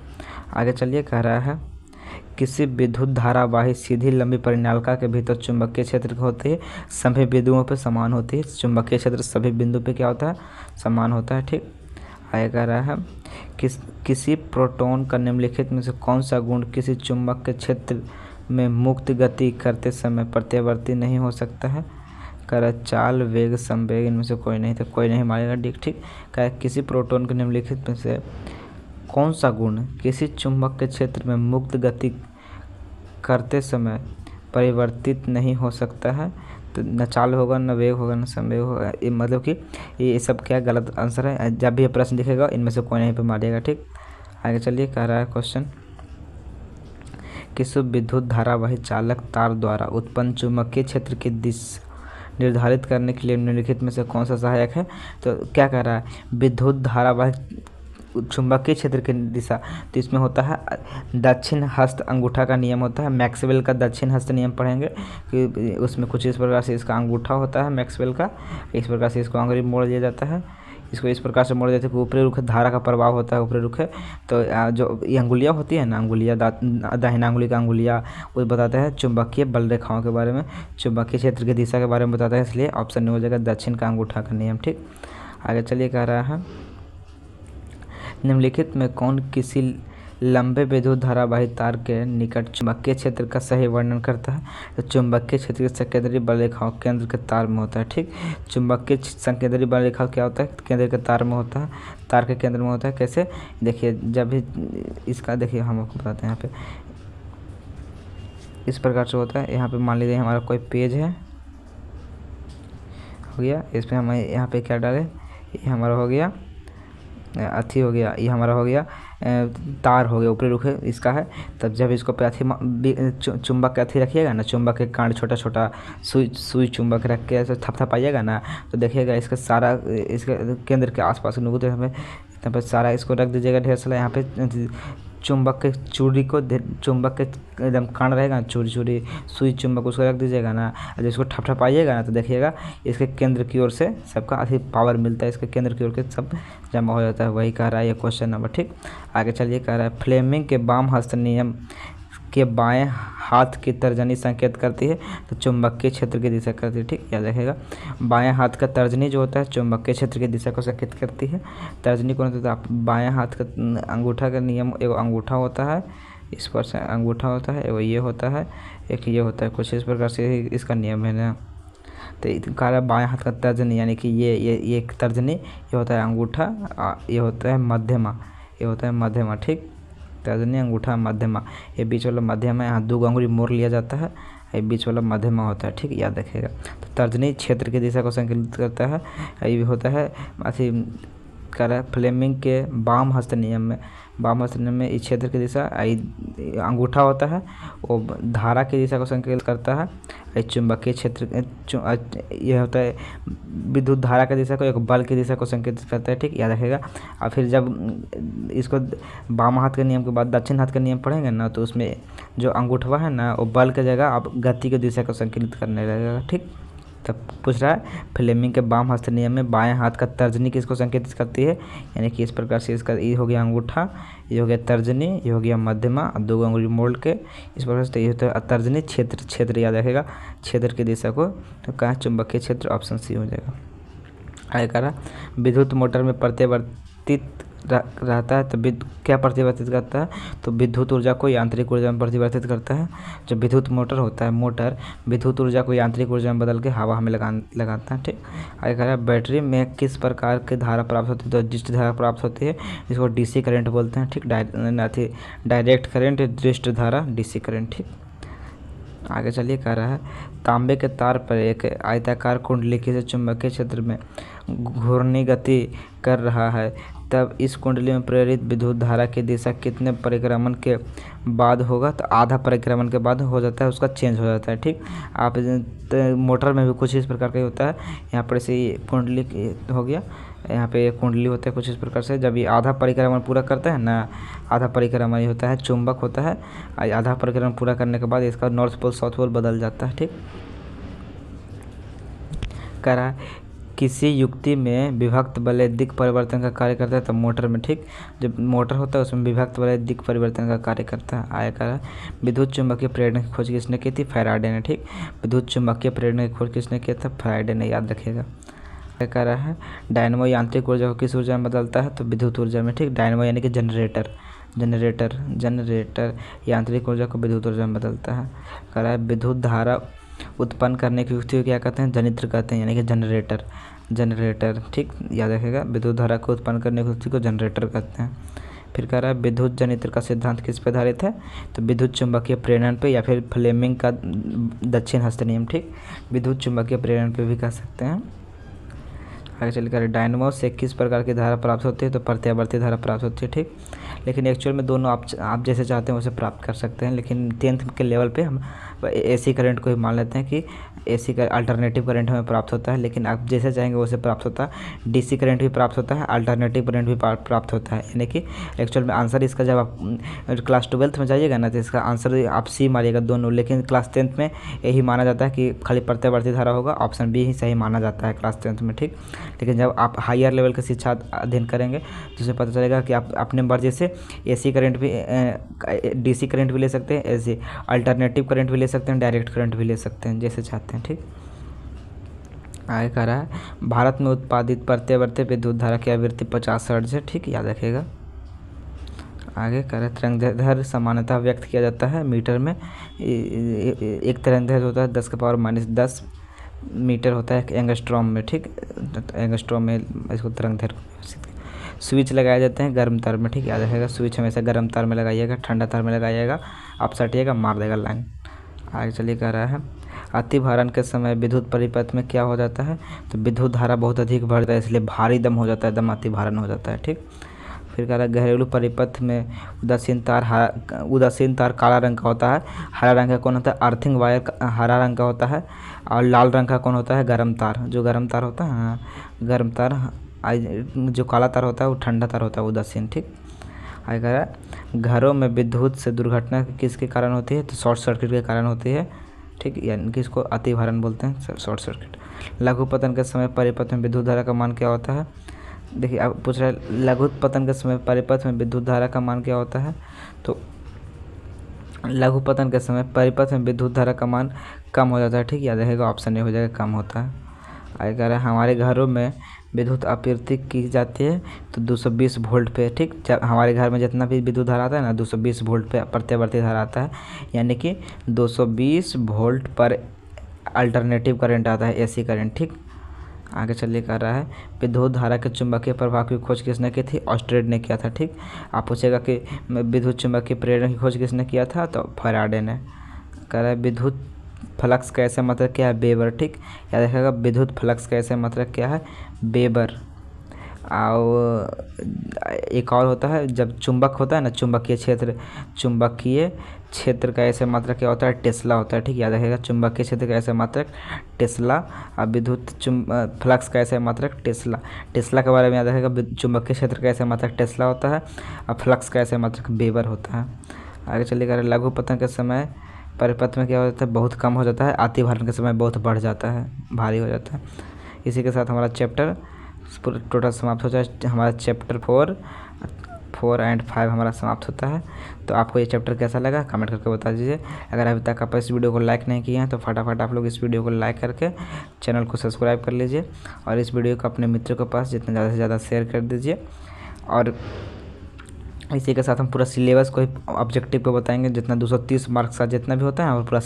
आगे चलिए कह रहा है किसी विद्युत धारावाही सीधी लंबी परिनालिका के भीतर चुंबकीय क्षेत्र होती है, सभी बिंदुओं पर समान होती है। चुंबकीय क्षेत्र सभी बिंदु पे क्या होता है, समान होता है। ठीक, आगे कह रहा है किसी प्रोटॉन का निम्नलिखित में से कौन सा गुण किसी चुंबक के क्षेत्र में मुक्त गति करते समय प्रत्यावर्ती नहीं हो सकता है, कर चाल वेग संवेग, इनमें से कोई नहीं, तो कोई नहीं मारेगा। ठीक, कह किसी प्रोटॉन के निम्नलिखित में से कौन सा गुण किसी चुंबक के क्षेत्र में मुक्त गति करते समय परिवर्तित नहीं हो सकता है, तो न चाल होगा, न वेग होगा, न संवेग होगा। ये मतलब कि ये सब क्या गलत आंसर है। जब भी ये प्रश्न दिखेगा इनमें से कोई नहीं पे मारिएगा। ठीक, आगे चलिए कह रहा है क्वेश्चन किस विद्युत धारावाही चालक तार द्वारा उत्पन्न चुंबकीय क्षेत्र की दिशा निर्धारित करने के लिए निम्नलिखित में से कौन सा सहायक है, तो क्या कह रहा है विद्युत धारावाही चुंबकीय क्षेत्र की दिशा, तो इसमें होता है दक्षिण हस्त अंगूठा का नियम होता है। मैक्सवेल का दक्षिण हस्त नियम पढ़ेंगे कि उसमें कुछ इस प्रकार से इसका अंगूठा होता है मैक्सवेल का, इस प्रकार से इसको अंगुली मोड़ दिया जाता है, इसको इस प्रकार से मोड़ देते हैं कि ऊपरी रुख धारा का प्रभाव होता है, ऊपरी रुख है। तो जो ये अंगुलियाँ होती है ना, अंगुलियाँ दाहिना अंगुली का अंगुलियाँ, वो बताते हैं चुंबकीय बल रेखाओं के बारे में, चुंबकीय क्षेत्र की दिशा के बारे में बताता है, इसलिए ऑप्शन नहीं हो जाएगा दक्षिण का अंगूठा का नियम। ठीक, आगे चलिए कह रहा है निम्नलिखित में कौन किसी लंबे विद्युत धारावाही तार के निकट चुंबकीय क्षेत्र का सही वर्णन करता है। तो चुंबकीय क्षेत्र के संकेंद्रीय बल रेखाओं केंद्र के तार में होता है। ठीक, चुंबकीय संकेंद्रीय बल रेखाओं क्या होता है, केंद्र के तार में होता है, तार के केंद्र में होता है। कैसे, देखिए जब भी इसका देखिए हम आपको बताते हैं। यहाँ पे इस प्रकार से होता है। यहाँ पे मान लीजिए हमारा कोई पेज है, हो गया, इस पर हम यहाँ पे क्या डालें, ये हमारा हो गया अथी, हो गया ये हमारा हो गया तार हो गया, ऊपरी रुख इसका है। तब जब इसको पे अथी चुंबक के अथी रखिएगा ना, चुंबक के कांड छोटा छोटा सुई चुंबक रख के ऐसे थपथपाइएगा ना, तो देखिएगा इसका सारा इसके केंद्र के आसपास नुकते हमें यहाँ पर सारा इसको रख दीजिएगा ढेर सारा। यहाँ पे चुंबक के चूड़ी को, चुंबक के एकदम कांड रहेगा ना, चूड़ी सुई चुंबक, उसको रख दीजिएगा ना, और इसको ठपठपाइएगा ना, तो देखिएगा इसके केंद्र की ओर से सबका अधिक पावर मिलता है, इसके केंद्र की ओर के सब जमा हो जाता है। वही कह रहा है ये क्वेश्चन नंबर। ठीक, आगे चलिए कह रहा है फ्लेमिंग के वाम हस्त नियम के बाएं हाथ की तर्जनी संकेत करती है तो चुंबकीय क्षेत्र की दिशा करती है। ठीक, याद रखिएगा बाएं हाथ का तर्जनी जो होता है चुंबकीय क्षेत्र की दिशा को संकेत करती है। तर्जनी कौन होता है, आप बाएं हाथ का अंगूठा का नियम, एक अंगूठा होता है, इस पर से अंगूठा होता है, ये होता है, एक ये होता है, कुछ इस प्रकार से इसका नियम है ना। तो कह रहा है बाएं हाथ का तर्जनी, यानी कि ये एक तर्जनी, ये होता है अंगूठा, ये होता है मध्यमा, ये होता है मध्यमा। ठीक, तर्जनी अंगूठा मध्यमा, ये बीच वाला मध्यमा, यहाँ 2 अंगुली मोड़ लिया जाता है, ये बीच वाला मध्यमा होता है। ठीक, याद रखिएगा। तो तर्जनी क्षेत्र की दिशा को संकेतित करता है। ये होता है अथी कह रहा है फ्लेमिंग के वाम हस्त नियम में, वाम हस्त नियम में इस क्षेत्र की दिशा अंगूठा होता है, वो धारा की दिशा को संकेत करता है। चुंबकीय क्षेत्र यह होता है विद्युत धारा की दिशा को, एक बल की दिशा को संकेतित करता है। ठीक, याद रखेगा। और फिर जब इसको वाम हाथ के नियम के बाद दक्षिण हाथ का नियम पढ़ेंगे ना, तो उसमें जो अंगूठवा है ना, वो बल की जगह आप गति की दिशा को संकेतित करने लगेगा। ठीक, तब पूछ रहा है फ्लेमिंग के वाम हस्त नियम में बाएं हाथ का तर्जनी किसको संकेतित करती है, यानी कि इस प्रकार से इसका ये हो गया अंगूठा, ये हो गया तर्जनी, ये हो गया मध्यमा, और 2 अंगुली मोड़ के इस प्रकार से ये होता है तर्जनी क्षेत्र याद रखेगा, क्षेत्र की दिशा को। तो कहाँ चुंबकीय क्षेत्र, ऑप्शन सी हो जाएगा। आगे कह रहा विद्युत मोटर में परिवर्तित रहता है तो क्या परिवर्तित करता है, तो विद्युत ऊर्जा को यांत्रिक ऊर्जा में परिवर्तित करता है। जो विद्युत मोटर होता है, मोटर विद्युत ऊर्जा को यांत्रिक ऊर्जा में बदल के हवा में लगाता है। ठीक, आगे कह रहा है बैटरी में किस प्रकार की धारा प्राप्त होती है, तो दृष्ट धारा प्राप्त होती है, जिसको डीसी करंट बोलते हैं। ठीक, डायरेक्ट करंट, दृष्ट धारा, डीसी करंट। ठीक, आगे चलिए कह रहा है तांबे के तार पर एक आयताकार कुंडली किसी चुंबकीय क्षेत्र में घूर्णी गति कर रहा है, तब इस कुंडली में प्रेरित विद्युत धारा की दिशा कितने परिक्रमण के बाद होगा, तो आधा परिक्रमण के बाद हो जाता है, उसका चेंज हो जाता है। ठीक, आप मोटर में भी कुछ इस प्रकार का ही होता है। यहाँ पर से कुंडली हो गया, यहाँ पे कुंडली होता है कुछ इस प्रकार से। जब ये आधा परिक्रमण पूरा करता है ना, आधा परिक्रमण ये होता है चुंबक होता है, आधा परिक्रमण पूरा करने के बाद इसका नॉर्थ पोल साउथ पोल बदल जाता है। ठीक, कह रहा है किसी युक्ति में विभक्त बल दिक् परिवर्तन का कार्य करता है, तो मोटर में। ठीक, जब मोटर होता है उसमें विभक्त बल दिक् परिवर्तन का कार्य करता है। आया कह रहा है विद्युत चुंबकीय प्रेरण की खोज किसने की थी, फैराडे ने। ठीक, विद्युत चुंबकीय प्रेरण की खोज किसने किया था, फैराडे ने, याद रखिएगा। कह रहा है डायनमो यांत्रिक ऊर्जा को किस ऊर्जा में बदलता है, तो विद्युत ऊर्जा में। ठीक, डायनमो यानी कि जनरेटर यांत्रिक ऊर्जा को विद्युत ऊर्जा में बदलता है। कह रहा है विद्युत धारा उत्पन्न करने की युक्ति को क्या कहते हैं, जनित्र कहते हैं, यानी कि जनरेटर। ठीक, याद रखेगा विद्युत धारा को उत्पन्न करने की युक्ति को जनरेटर कहते हैं। फिर कह रहा है विद्युत जनित्र का सिद्धांत किस पर आधारित है, तो विद्युत चुंबकीय प्रेरण पे, या फिर फ्लेमिंग का दक्षिण हस्त नियम। ठीक, विद्युत चुंबकीय प्रेरण पे भी कह सकते हैं। आगे चलकर डायनमो से किस प्रकार की धारा प्राप्त होती है, तो प्रत्यावर्ती धारा प्राप्त होती है। ठीक, लेकिन एक्चुअल में दोनों आप जैसे चाहते हैं वैसे प्राप्त कर सकते हैं, लेकिन 10th के लेवल पे हम एसी करंट को ही मान लेते हैं कि एसी का अल्टरनेटिव करंट हमें प्राप्त होता है, लेकिन आप जैसे चाहेंगे वैसे प्राप्त होता है। डीसी करंट भी प्राप्त होता है, अल्टरनेटिव करंट भी प्राप्त होता है, यानी कि एक्चुअल में आंसर इसका जब आप क्लास 12th में जाइएगा ना, तो इसका आंसर आप सी मारिएगा दोनों, लेकिन क्लास 10th में यही माना जाता है कि खाली प्रत्यावर्ती धारा होगा, ऑप्शन बी ही सही माना जाता है क्लास 10th में। ठीक, लेकिन जब आप हायर लेवल की शिक्षा अध्ययन करेंगे तो उसे पता चलेगा कि आप अपने मर्जी से एसी करंट भी, डीसी करंट भी ले सकते हैं, ऐसे अल्टरनेटिव करंट भी ले सकते हैं, डायरेक्ट करंट भी ले सकते हैं, जैसे चाहते हैं। ठीक, आगे कह रहा है भारत में उत्पादित प्रत्यावर्ती विद्युत धारा की आवृत्ति 50 हर्ट्ज है, ठीक, याद रखिएगा। आगे कह रहा है तरंगदैर्घ्य सामान्यतः व्यक्त किया जाता है मीटर में। एक तरंगदैर्घ्य होता है 10⁻10 मीटर होता है एंगस्ट्रॉम में, ठीक, एंगस्ट्रॉम में इसको तरंगदैर्घ्य। स्विच लगाए जाते हैं गर्म तार में, ठीक, याद रखिएगा। स्विच हमेशा गर्म तार में लगाइएगा, ठंडा तार में लगाइएगा, आप सटिएगा मार देगा लाइन। आगे चलिए कह रहा है अतिभारण के समय विद्युत परिपथ में क्या हो जाता है, तो विद्युत धारा बहुत अधिक बढ़ जाता है, इसलिए भारी दम हो जाता है, दम अतिभारण हो जाता है, ठीक। फिर कह रहा है घरेलू परिपथ में उदासीन तार काला रंग का होता है, हरा रंग का कौन होता है, अर्थिंग वायर हरा रंग का होता है, और लाल रंग का कौन होता है, गर्म तार। जो गर्म तार होता है, हाँ, गर्म तार। जो काला तार होता है वो ठंडा तार होता है, उदासीन, ठीक। आगे कह रहा है घरों में विद्युत से दुर्घटना किसके कारण होती है, तो शॉर्ट सर्किट के कारण होती है, ठीक, यानी कि इसको अतिभारण बोलते हैं, शॉर्ट सर्किट। लघु पतन के समय परिपथ में विद्युत धारा का मान क्या होता है, देखिए आप पूछ रहे हैं लघु पतन के समय परिपथ में विद्युत धारा का मान क्या होता है, तो लघु पतन के समय परिपथ में विद्युत धारा का मान कम हो जाता है, ठीक, याद रखेगा, ऑप्शन ए हो जाएगा, कम होता है। आगे कह रहा है हमारे घरों में विद्युत आपूर्ति की जाती है तो 220 वोल्ट पे, ठीक। जब हमारे घर में जितना भी विद्युत धारा आता है ना 220 वोल्ट पे प्रत्यावर्ती धारा आता है, यानी कि 220 वोल्ट पर अल्टरनेटिव करंट आता है, एसी करंट, ठीक। आगे चलिए कह रहा है विद्युत धारा के चुंबकीय प्रभाव की खोज किसने की थी, ऑस्ट्रेड ने किया था, ठीक। आप पूछेगा कि विद्युत चुंबकीय प्रेरण की खोज किसने किया था, तो फैराडे ने। कह रहा है विद्युत फ्लक्स का ऐसा मतलब क्या है, वेबर, ठीक, याद रखिएगा विद्युत फ्लक्स का ऐसा मतलब क्या है, वेबर। और एक और होता है जब चुंबक होता है ना, चुंबकीय क्षेत्र का ऐसा मात्रक क्या होता है, टेस्ला होता है, ठीक, याद रखिएगा चुंबकीय क्षेत्र का ऐसा मात्रक टेस्ला, और विद्युत फ्लक्स का ऐसा मात्रक टेस्ला के बारे में याद रखिएगा, चुंबकीय क्षेत्र का ऐसा मात्रक टेस्ला होता है और फ्लक्स का ऐसा मात्रक वेबर होता है। आगे चलिएगा लघु पतन के समय परिपथ में क्या हो जाता है, बहुत कम हो जाता है, अतिभारण के समय बहुत बढ़ जाता है, भारी हो जाता है। इसी के साथ हमारा चैप्टर पूरा टोटल समाप्त हो जाए, हमारा चैप्टर 4 एंड 5 हमारा समाप्त होता है। तो आपको ये चैप्टर कैसा लगा कमेंट करके बता दीजिए। अगर अभी तक आप इस वीडियो को लाइक नहीं किए हैं तो फटाफट आप लोग इस वीडियो को लाइक करके चैनल को सब्सक्राइब कर लीजिए, और इस वीडियो को अपने मित्रों के पास जितना ज़्यादा से ज़्यादा शेयर कर दीजिए। और इसी के साथ हम पूरा सिलेबस को ऑब्जेक्टिव को बताएंगे, जितना 230 मार्क्स का जितना भी होता है, और पूरा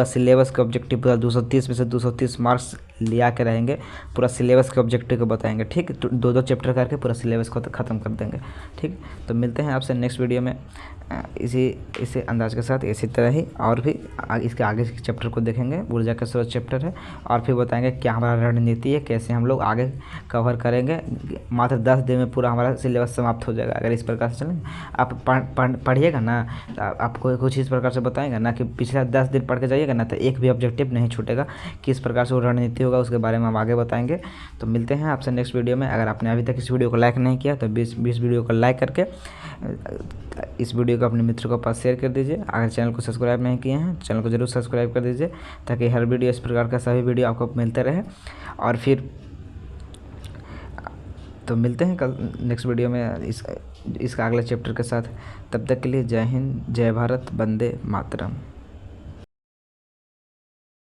सिलेबस के ऑब्जेक्टिव पूरा 230 में से 230 मार्क्स लिया के रहेंगे, पूरा सिलेबस के ऑब्जेक्टिव को बताएंगे, ठीक। तो 2 चैप्टर करके पूरा सिलेबस को ख़त्म कर देंगे, ठीक। तो मिलते हैं आपसे नेक्स्ट वीडियो में इसी अंदाज के साथ। इसी तरह ही और भी इसके आगे के चैप्टर को देखेंगे, ऊर्जा का स्रोत चैप्टर है, और फिर बताएंगे क्या हमारा रणनीति है, कैसे हम लोग आगे कवर करेंगे। मात्र 10 दिन में पूरा हमारा सिलेबस समाप्त हो जाएगा अगर इस प्रकार से चलेंगे। आप पढ़िएगा ना, तो आपको कुछ इस प्रकार से बताएंगे ना कि पिछला 10 दिन पढ़ के जाइएगा ना, तो एक भी ऑब्जेक्टिव नहीं छूटेगा, किस प्रकार से वो रणनीति होगा उसके बारे में हम आगे बताएंगे। तो मिलते हैं आपसे नेक्स्ट वीडियो में। अगर आपने अभी तक इस वीडियो को लाइक नहीं किया तो 20 वीडियो को लाइक करके इस वीडियो को अपने मित्रों के पास शेयर कर दीजिए। अगर चैनल को सब्सक्राइब नहीं किए हैं चैनल को जरूर सब्सक्राइब कर दीजिए, ताकि हर वीडियो इस प्रकार का सभी वीडियो आपको मिलते रहे। और फिर तो मिलते हैं कल नेक्स्ट वीडियो में इसका अगले चैप्टर के साथ। तब तक के लिए जय हिंद, जय भारत, वंदे मातरम।